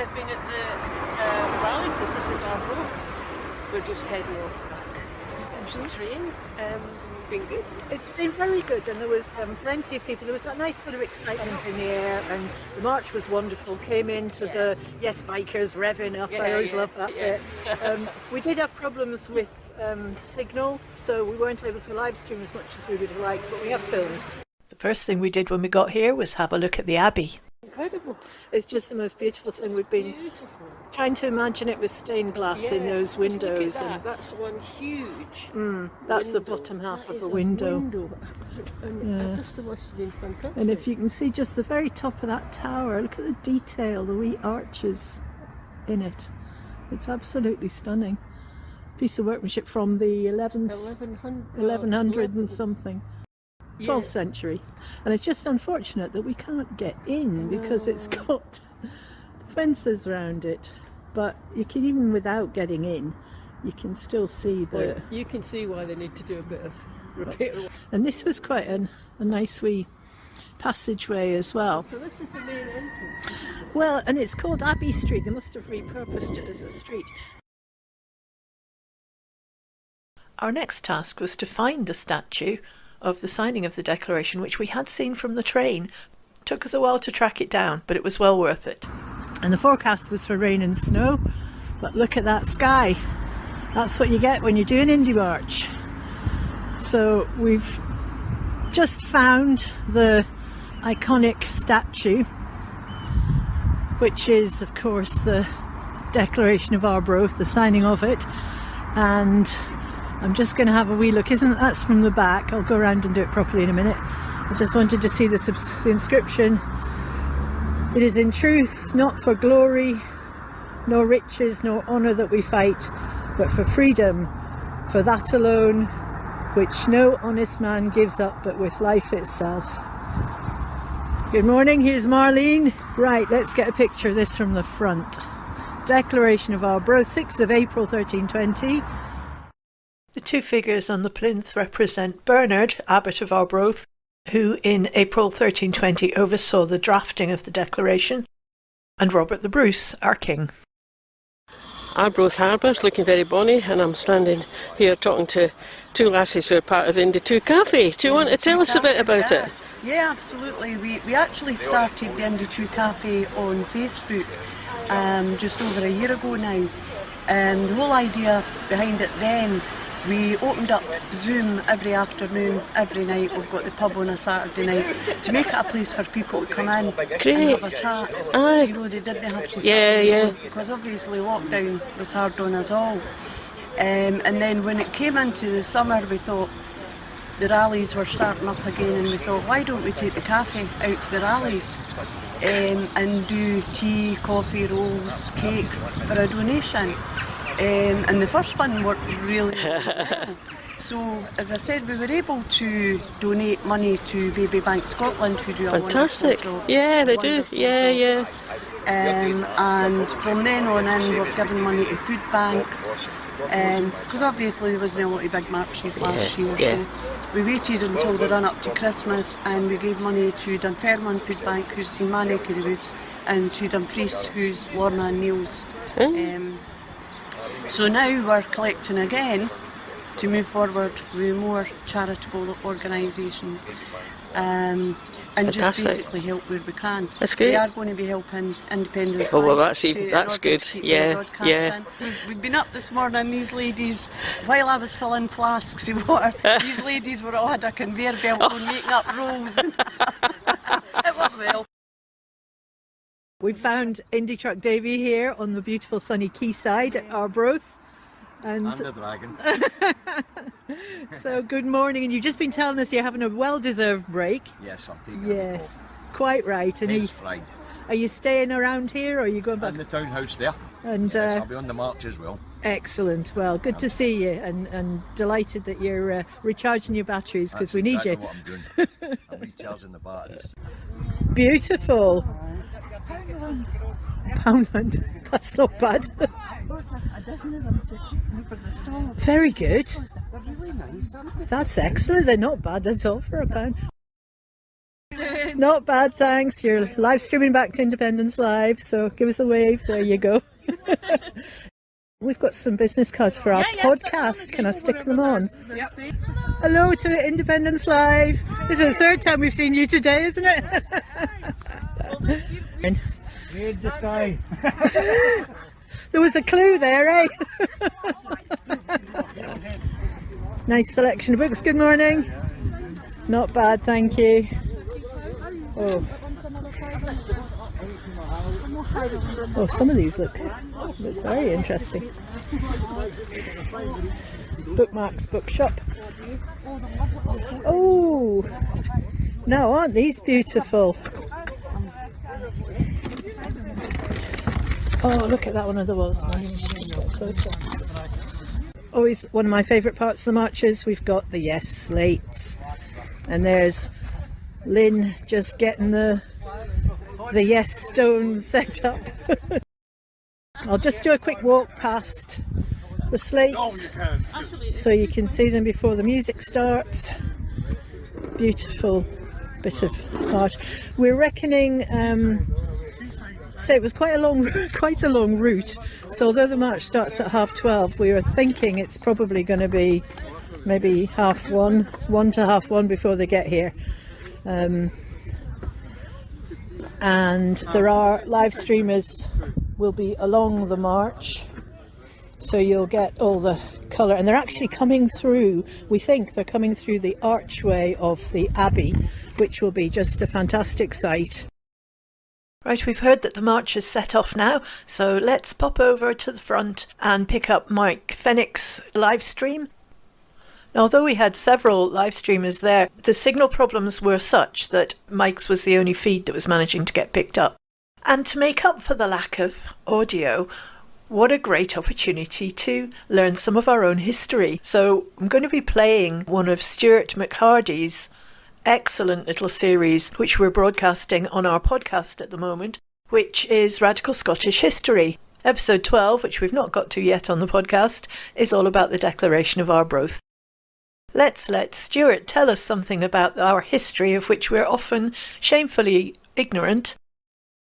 have been at the rally because this is Arbroath. We're just heading off back. There's the train. Been good. It's been very good, and there was plenty of people. There was that nice sort of excitement in the air, and the march was wonderful. Came into the Yes Bikers revving up. I always love that bit. We did have problems with signal, so we weren't able to live stream as much as we would have liked, but we have filmed. The first thing we did when we got here was have a look at the Abbey. Incredible. It's just the most beautiful thing. We've been trying to imagine it with stained glass in those windows. Look at that. That's one huge that's window. the bottom half of the window. And just must have been fantastic. And if you can see just the very top of that tower, look at the detail, the wee arches in it. It's absolutely stunning. Piece of workmanship from the 1100 and something. 12th century, and it's just unfortunate that we can't get in because it's got fences around it, but you can, even without getting in, you can still see the... You can see why they need to do a bit of repair. And this was quite a nice wee passageway as well. So this is the main entrance. Well, and it's called Abbey Street. They must have repurposed it as a street. Our next task was to find a statue of the signing of the Declaration, which we had seen from the train. Took us a while to track it down, but it was well worth it. And the forecast was for rain and snow, but look at that sky. That's what you get when you do an Indy march. So we've just found the iconic statue, which is of course the Declaration of Arbroath, the signing of it, and I'm just going to have a wee look. That's from the back. I'll go around and do it properly in a minute. I just wanted to see the inscription. It is in truth not for glory, nor riches, nor honour that we fight, but for freedom, for that alone, which no honest man gives up but with life itself. Good morning, here's Marlene. Right, let's get a picture of this from the front. Declaration of Arbroath, 6th of April 1320. The two figures on the plinth represent Bernard, Abbot of Arbroath, who in April 1320 oversaw the drafting of the Declaration, and Robert the Bruce, our king. Arbroath Harbour is looking very bonny, and I'm standing here talking to two lassies who are part of Indy 2 Cafe. Do you want to tell us a bit about it? Yeah, absolutely. We actually started the Indy 2 Cafe on Facebook just over a year ago now. The whole idea behind it then, we opened up Zoom every afternoon, every night. We've got the pub on a Saturday night to make it a place for people to come in and have a chat. Aye. You know, they didn't have to sit because obviously lockdown was hard on us all. And then when it came into the summer, we thought the rallies were starting up again, and we thought, why don't we take the cafe out to the rallies and do tea, coffee, rolls, cakes for a donation. And the first one worked really well. So, as I said, we were able to donate money to Baby Bank Scotland, who do a fantastic job. Yeah, they do. Yeah. And from then on in, we've given money to food banks, because obviously there wasn't a lot of big marches last year. So we waited until the run up to Christmas, and we gave money to Dunfermline Food Bank, who's in my neck of the woods, and to Dumfries, who's Lorna and Neil's. So now we're collecting again to move forward with more charitable organisation and just basically help where we can. That's great. We are going to be helping Independence. Oh well, that's good. Yeah. We've been up this morning. These ladies, while I was filling flasks of water, these ladies were all had a conveyor belt on making up rolls. It went well. We found Indy Truck Davy here on the beautiful sunny quayside at Arbroath. And the dragon. So good morning, and you've just been telling us you're having a well-deserved break. Yes, I'm taking Yes, quite right. And are you staying around here, or are you going back? in the townhouse there. And yes, I'll be on the march as well. Excellent. Well, good to see you, and delighted that you're recharging your batteries, because we need you. What I'm doing. I'm recharging the batteries. Beautiful. Poundland. That's not bad. A dozen of them for the store. Very good. They're really nice, aren't they? That's excellent. They're not bad at all for a pound. Not bad, thanks. You're live streaming back to Independence Live, so give us a wave. There you go. We've got some business cards for our podcast. Can I stick them on? Yep. Hello to Independence Live. This is the third time we've seen you today, isn't it? Read the sign. There was a clue there, eh? Nice selection of books. Good morning. Not bad, thank you. Oh, some of these look very interesting. Bookmarks Bookshop. Oh, now aren't these beautiful? Oh, look at that one of the walls. Always one of my favourite parts of the marches. We've got the yes slates, and there's Lynn just getting the yes stones set up. I'll just do a quick walk past the slates so you can see them before the music starts. Beautiful bit of art. We're reckoning so it was quite a long route, so although the march starts at 12:30, we were thinking it's probably going to be maybe 1 to 1:30 before they get here. And there are live streamers will be along the march, so you'll get all the colour, and they're actually coming through, we think they're coming through the archway of the Abbey, which will be just a fantastic sight. Right, we've heard that the march is set off now, so let's pop over to the front and pick up Mike Fennick's live stream. Now, although we had several live streamers there, the signal problems were such that Mike's was the only feed that was managing to get picked up. And to make up for the lack of audio, what a great opportunity to learn some of our own history. So I'm going to be playing one of Stuart McHardy's excellent little series which we're broadcasting on our podcast at the moment, which is Radical Scottish History. Episode 12, which we've not got to yet on the podcast, is all about the Declaration of Arbroath. Let's let Stuart tell us something about our history, of which we're often shamefully ignorant,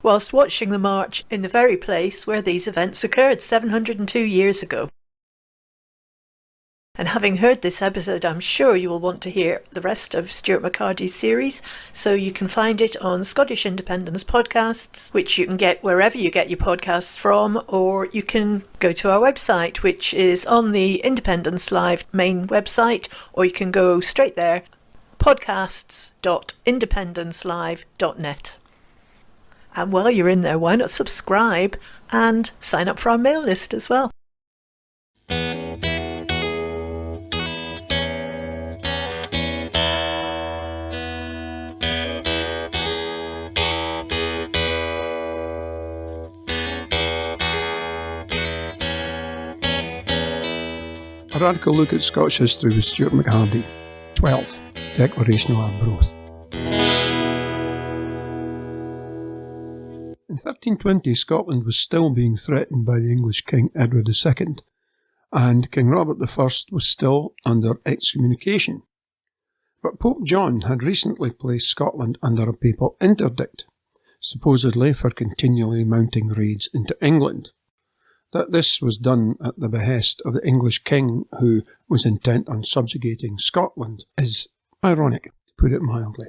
whilst watching the march in the very place where these events occurred 702 years ago. And having heard this episode, I'm sure you will want to hear the rest of Stuart McHardy's series, so you can find it on Scottish Independence Podcasts, which you can get wherever you get your podcasts from, or you can go to our website, which is on the Independence Live main website, or you can go straight there, podcasts.independencelive.net. And while you're in there, why not subscribe and sign up for our mail list as well? A radical look at Scottish history with Stuart McHardy. 12. Declaration of Arbroath. In 1320, Scotland was still being threatened by the English King Edward II, and King Robert I was still under excommunication. But Pope John had recently placed Scotland under a papal interdict, supposedly for continually mounting raids into England. That this was done at the behest of the English king, who was intent on subjugating Scotland, is ironic, to put it mildly.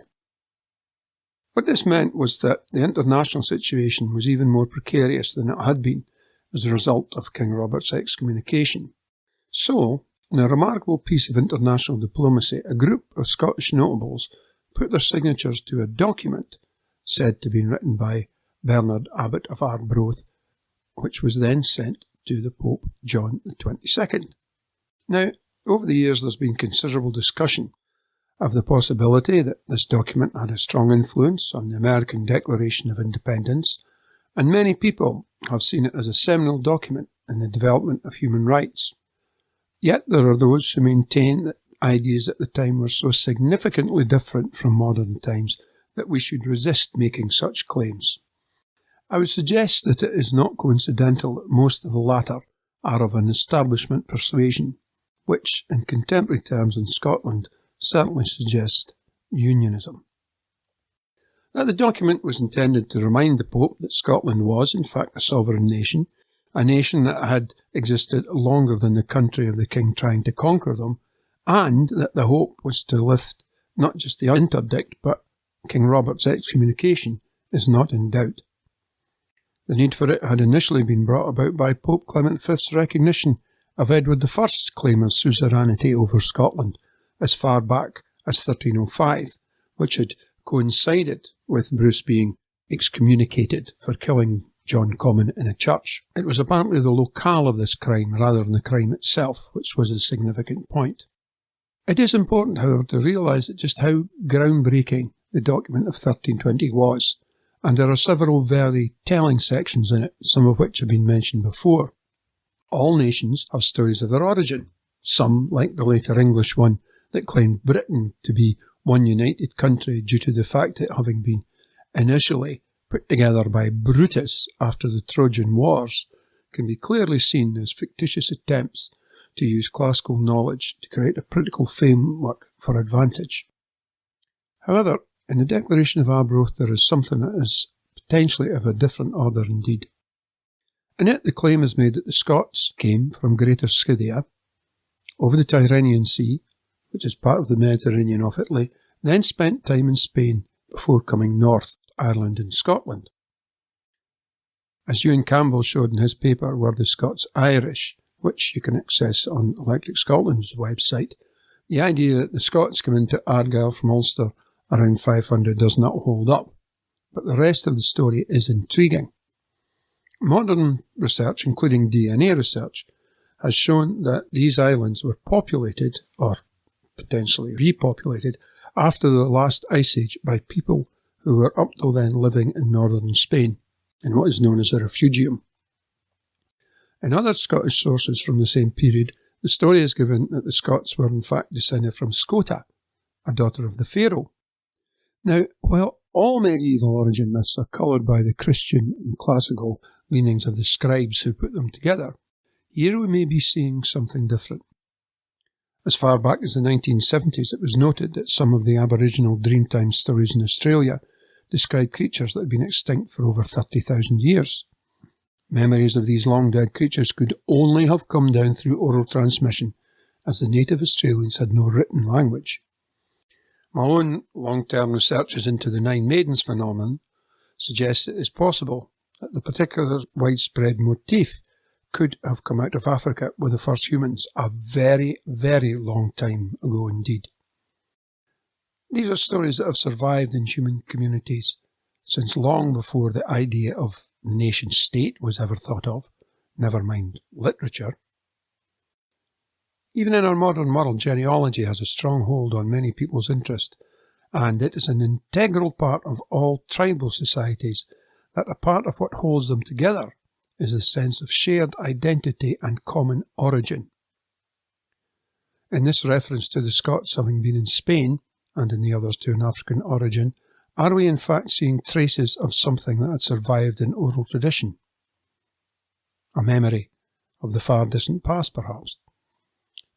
What this meant was that the international situation was even more precarious than it had been as a result of King Robert's excommunication. So, in a remarkable piece of international diplomacy, a group of Scottish notables put their signatures to a document said to have been written by Bernard, Abbot of Arbroath, which was then sent to the Pope John XXII. Now, over the years there's been considerable discussion of the possibility that this document had a strong influence on the American Declaration of Independence, and many people have seen it as a seminal document in the development of human rights. Yet there are those who maintain that ideas at the time were so significantly different from modern times that we should resist making such claims. I would suggest that it is not coincidental that most of the latter are of an establishment persuasion, which, in contemporary terms in Scotland, certainly suggests unionism. that the document was intended to remind the Pope that Scotland was, in fact, a sovereign nation, a nation that had existed longer than the country of the king trying to conquer them, and that the hope was to lift not just the interdict, but King Robert's excommunication is not in doubt. The need for it had initially been brought about by Pope Clement V's recognition of Edward I's claim of suzerainty over Scotland as far back as 1305, which had coincided with Bruce being excommunicated for killing John Comyn in a church. It was apparently the locale of this crime rather than the crime itself, which was a significant point. It is important, however, to realise just how groundbreaking the document of 1320 was, and there are several very telling sections in it, some of which have been mentioned before. All nations have stories of their origin, some, like the later English one, that claimed Britain to be one united country due to the fact it having been initially put together by Brutus after the Trojan Wars, can be clearly seen as fictitious attempts to use classical knowledge to create a political framework for advantage. However, in the Declaration of Arbroath there is something that is potentially of a different order indeed. In it the claim is made that the Scots came from Greater Scythia, over the Tyrrhenian Sea, which is part of the Mediterranean off Italy, then spent time in Spain before coming north to Ireland and Scotland. As Ewan Campbell showed in his paper, Were the Scots Irish, which you can access on Electric Scotland's website, the idea that the Scots came into Argyll from Ulster around 500 does not hold up, but the rest of the story is intriguing. Modern research, including DNA research, has shown that these islands were populated, or potentially repopulated, after the last ice age by people who were up till then living in northern Spain, in what is known as a refugium. In other Scottish sources from the same period, the story is given that the Scots were in fact descended from Scota, a daughter of the Pharaoh. Now, while all medieval origin myths are coloured by the Christian and classical leanings of the scribes who put them together, here we may be seeing something different. As far back as the 1970s, it was noted that some of the Aboriginal Dreamtime stories in Australia described creatures that had been extinct for over 30,000 years. Memories of these long-dead creatures could only have come down through oral transmission, as the native Australians had no written language. My own long-term researches into the Nine Maidens phenomenon suggest it is possible that the particular widespread motif could have come out of Africa with the first humans a very, very long time ago indeed. These are stories that have survived in human communities since long before the idea of the nation-state was ever thought of, never mind literature. Even in our modern world, genealogy has a strong hold on many people's interest, and it is an integral part of all tribal societies that a part of what holds them together is the sense of shared identity and common origin. In this reference to the Scots having been in Spain, and in the others to an African origin, are we in fact seeing traces of something that had survived in oral tradition? A memory of the far distant past, perhaps.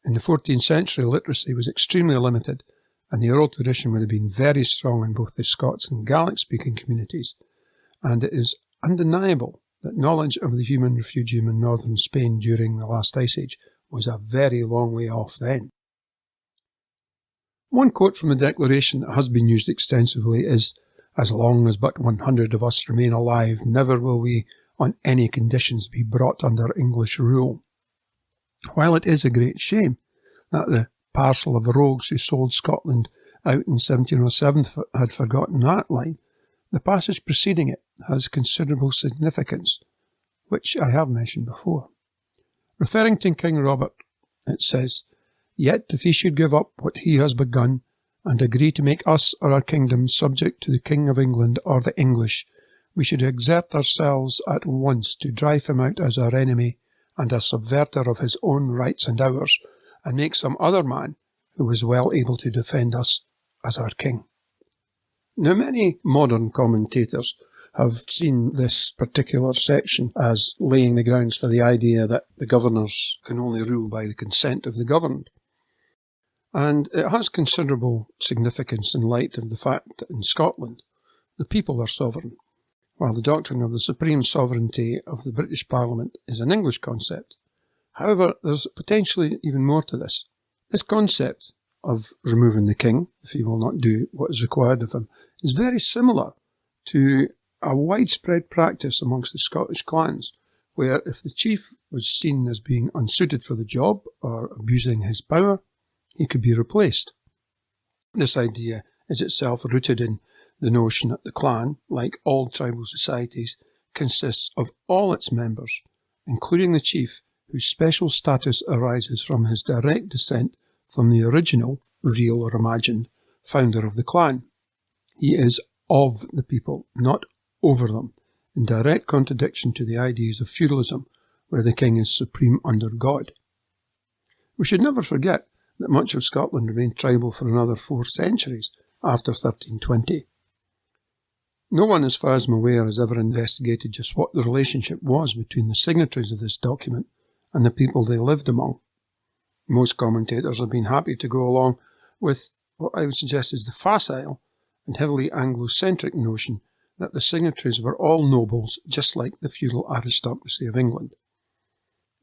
In the 14th century, literacy was extremely limited, and the oral tradition would have been very strong in both the Scots and Gaelic-speaking communities, and it is undeniable that knowledge of the human refugium in northern Spain during the last ice age was a very long way off then. One quote from the Declaration that has been used extensively is, "As long as but 100 of us remain alive, never will we on any conditions be brought under English rule." While it is a great shame that the parcel of rogues who sold Scotland out in 1707 had forgotten that line, the passage preceding it has considerable significance, which I have mentioned before. Referring to King Robert, it says, "Yet if he should give up what he has begun, and agree to make us or our kingdom subject to the King of England or the English, we should exert ourselves at once to drive him out as our enemy and a subverter of his own rights and ours, and make some other man who is well able to defend us as our king." Now, many modern commentators have seen this particular section as laying the grounds for the idea that the governors can only rule by the consent of the governed. And it has considerable significance in light of the fact that in Scotland, the people are sovereign, while the doctrine of the supreme sovereignty of the British Parliament is an English concept. However, there's potentially even more to this. This concept of removing the king, if he will not do what is required of him, is very similar to a widespread practice amongst the Scottish clans, where if the chief was seen as being unsuited for the job or abusing his power, he could be replaced. This idea is itself rooted in the notion that the clan, like all tribal societies, consists of all its members, including the chief, whose special status arises from his direct descent from the original, real or imagined, founder of the clan. He is of the people, not over them, in direct contradiction to the ideas of feudalism, where the king is supreme under God. We should never forget that much of Scotland remained tribal for another 4 centuries after 1320. No one, as far as I'm aware, has ever investigated just what the relationship was between the signatories of this document and the people they lived among. Most commentators have been happy to go along with what I would suggest is the facile and heavily Anglo-centric notion that the signatories were all nobles, just like the feudal aristocracy of England.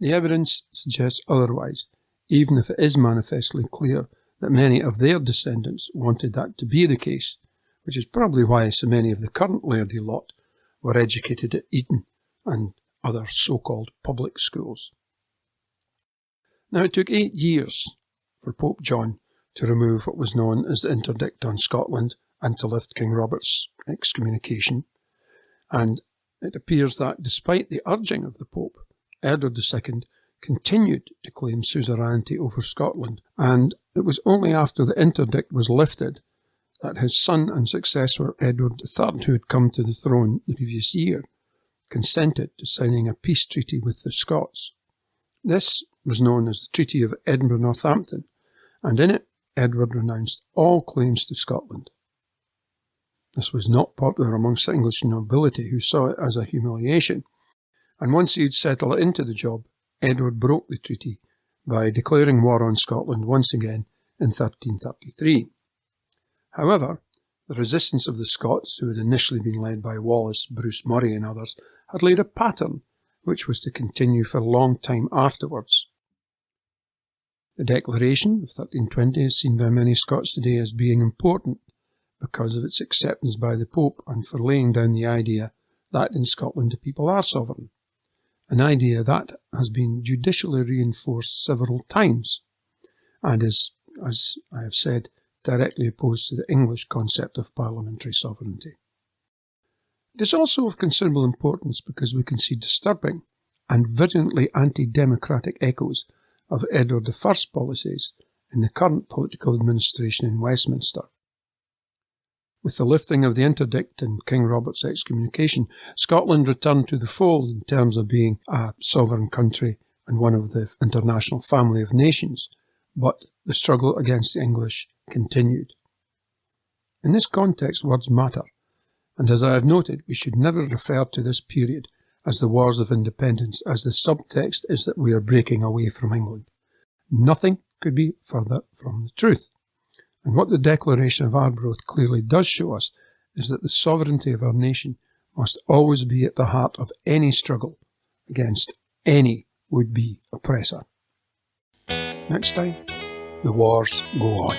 The evidence suggests otherwise, even if it is manifestly clear that many of their descendants wanted that to be the case, which is probably why so many of the current lairdy lot were educated at Eton and other so-called public schools. Now, it took 8 years for Pope John to remove what was known as the interdict on Scotland and to lift King Robert's excommunication, and it appears that despite the urging of the Pope, Edward II continued to claim suzerainty over Scotland, and it was only after the interdict was lifted that his son and successor Edward III, who had come to the throne the previous year, consented to signing a peace treaty with the Scots. This was known as the Treaty of Edinburgh-Northampton, and in it Edward renounced all claims to Scotland. This was not popular amongst the English nobility, who saw it as a humiliation, and once he had settled into the job, Edward broke the treaty by declaring war on Scotland once again in 1333. However, the resistance of the Scots, who had initially been led by Wallace, Bruce Murray and others, had laid a pattern which was to continue for a long time afterwards. The Declaration of 1320 is seen by many Scots today as being important because of its acceptance by the Pope and for laying down the idea that in Scotland the people are sovereign, an idea that has been judicially reinforced several times and is, as I have said, directly opposed to the English concept of parliamentary sovereignty. It is also of considerable importance because we can see disturbing and virulently anti-democratic echoes of Edward I's policies in the current political administration in Westminster. With the lifting of the interdict and King Robert's excommunication, Scotland returned to the fold in terms of being a sovereign country and one of the international family of nations, but the struggle against the English continued. In this context, words matter, and as I have noted, we should never refer to this period as the Wars of Independence, as the subtext is that we are breaking away from England. Nothing could be further from the truth. And what the Declaration of Arbroath clearly does show us is that the sovereignty of our nation must always be at the heart of any struggle against any would-be oppressor. Next time, the wars go on.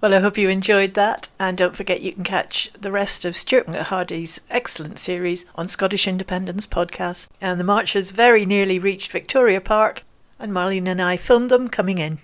Well, I hope you enjoyed that, and don't forget you can catch the rest of Stuart McHardy's excellent series on Scottish Independence podcast. And the march has very nearly reached Victoria Park, and Marlene and I filmed them coming in.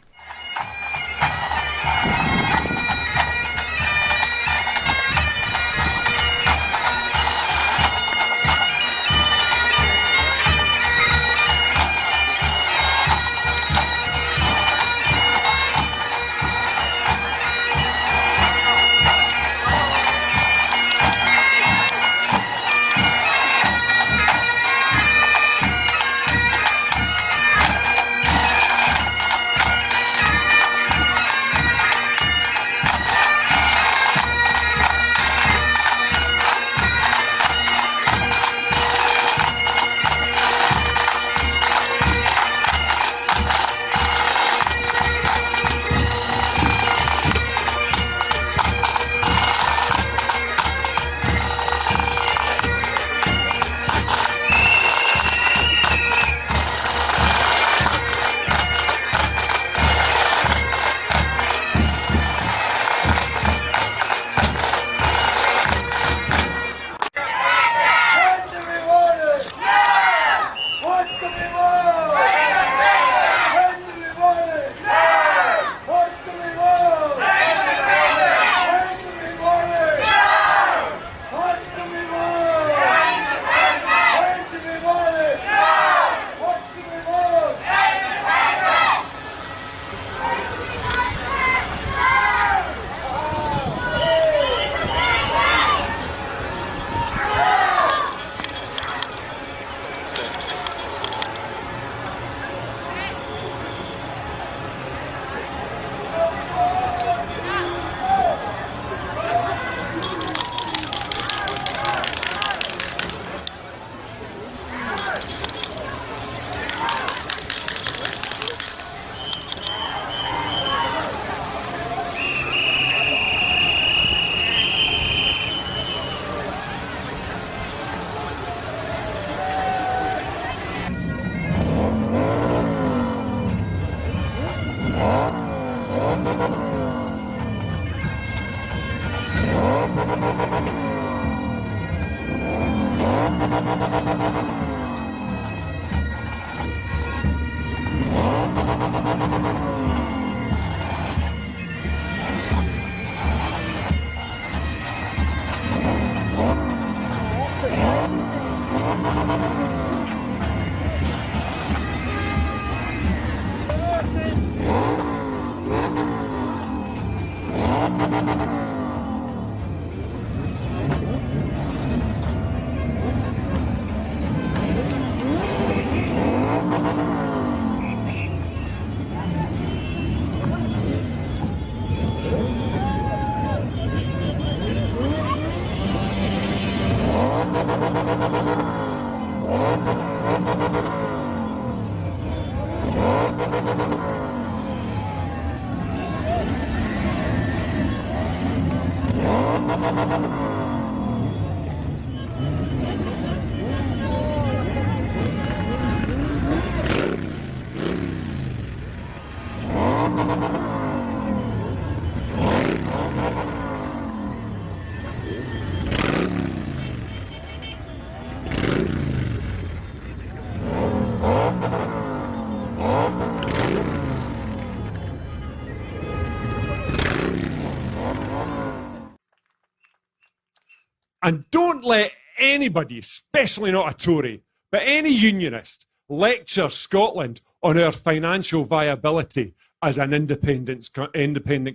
And don't let anybody, especially not a Tory, but any unionist, lecture Scotland on our financial viability as an independent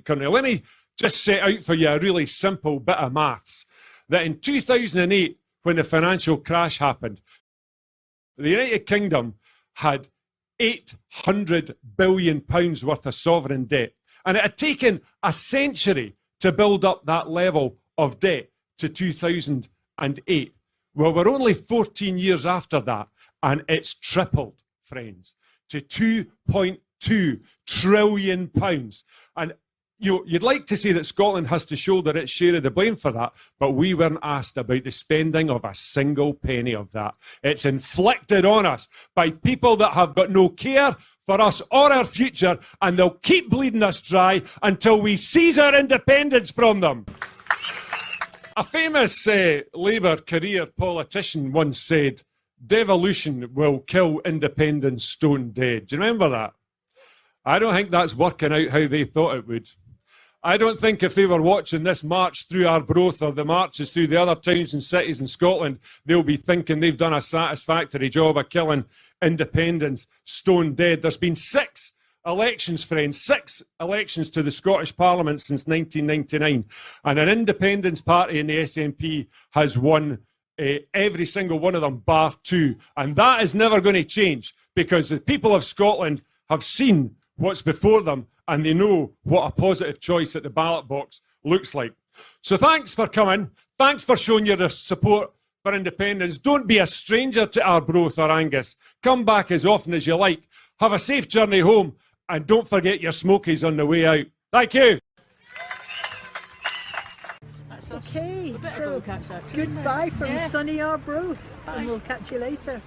country. Let me just set out for you a really simple bit of maths. That in 2008, when the financial crash happened, the United Kingdom had £800 billion worth of sovereign debt. And it had taken a century to build up that level of debt to 2008. Well, we're only 14 years after that, and it's tripled, friends, to £2.2 trillion. And you'd like to say that Scotland has to shoulder its share of the blame for that, but we weren't asked about the spending of a single penny of that. It's inflicted on us by people that have got no care for us or our future, and they'll keep bleeding us dry until we seize our independence from them. A famous Labour career politician once said, "Devolution will kill independence stone dead." Do you remember that? I don't think that's working out how they thought it would. I don't think if they were watching this march through Arbroath or the marches through the other towns and cities in Scotland, they'll be thinking they've done a satisfactory job of killing independence stone dead. There's been 6 elections, friends, 6 elections to the Scottish Parliament since 1999, and an independence party in the SNP has won every single one of them, bar 2, and that is never going to change because the people of Scotland have seen what's before them and they know what a positive choice at the ballot box looks like. So thanks for coming, thanks for showing your support for independence. Don't be a stranger to Arbroath or Angus. Come back as often as you like. Have a safe journey home, and don't forget your smokies on the way out. Thank you. Okay, so goodbye from sunny Arbroath, and we'll catch you later.